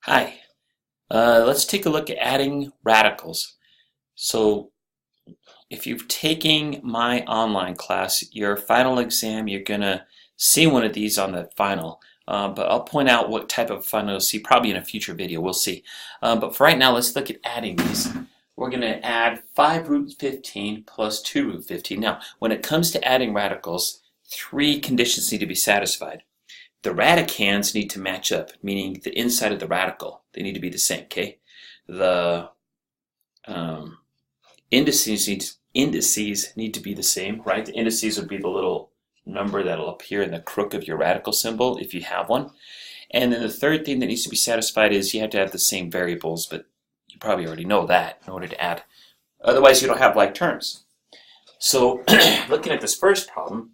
Hi, let's take a look at adding radicals. So if you've taken my online class, your final exam, you're going to see one of these on the final. But I'll point out what type of final you'll see probably in a future video. We'll see. But for right now, let's look at adding these. We're going to add 5 root 15 plus 2 root 15. Now, when it comes to adding radicals, 3 conditions need to be satisfied. The radicands need to match up, meaning the inside of the radical. They need to be the same, okay? The indices need to be the same, right? The indices would be the little number that'll appear in the crook of your radical symbol if you have one. And then the third thing that needs to be satisfied is you have to have the same variables, but you probably already know that in order to add. Otherwise, you don't have like terms. So looking at this first problem,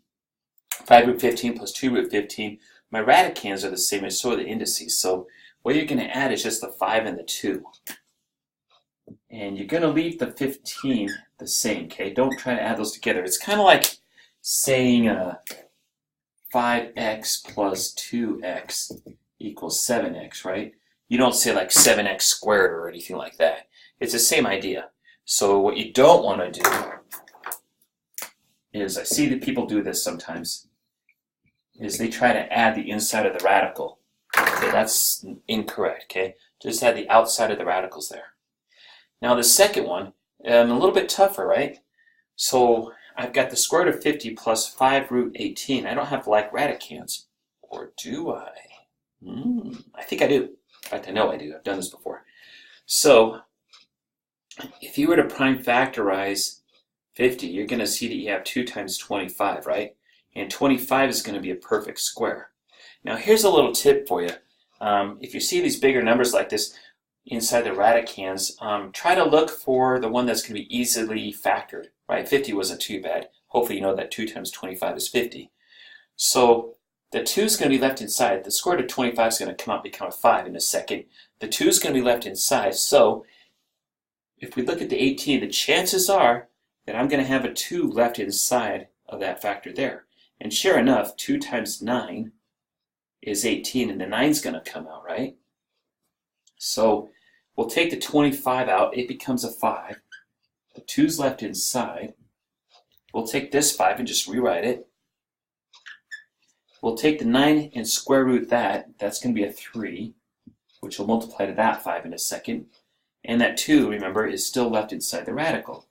5 root 15 plus 2 root 15, my radicands are the same as so are the indices. So what you're going to add is just the 5 and the 2. And you're going to leave the 15 the same, okay? Don't try to add those together. It's kind of like saying 5x plus 2x equals 7x, right? You don't say like 7x squared or anything like that. It's the same idea. So what you don't want to do is, I see that people do this sometimes, is they try to add the inside of the radical. Okay, that's incorrect, okay? Just add the outside of the radicals there. Now the second one, a little bit tougher, right? So I've got the square root of 50 plus 5 root 18. I don't have like radicands. Or do I? I think I do. In fact, I know I do. I've done this before. So if you were to prime factorize 50, you're going to see that you have 2 times 25, right? And 25 is going to be a perfect square. Now here's a little tip for you. If you see these bigger numbers like this inside the radicands, try to look for the one that's going to be easily factored, right? 50 wasn't too bad. Hopefully you know that 2 times 25 is 50. So the 2 is going to be left inside. The square root of 25 is going to come out and become a 5 in a second. The 2 is going to be left inside. So if we look at the 18, the chances are that I'm going to have a 2 left inside of that factor there. And sure enough, 2 times 9 is 18, and the 9 is going to come out, right? So we'll take the 25 out. It becomes a 5. The 2 is left inside. We'll take this 5 and just rewrite it. We'll take the 9 and square root that. That's going to be a 3, which will multiply to that 5 in a second. And that 2, remember, is still left inside the radical.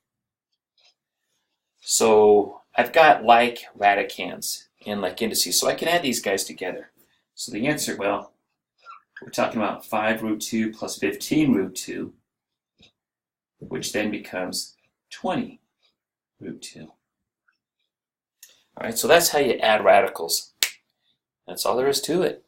So I've got like radicands and like indices, so I can add these guys together. So the answer, well, we're talking about 5 root 2 plus 15 root 2, which then becomes 20 root 2. All right, so that's how you add radicals. That's all there is to it.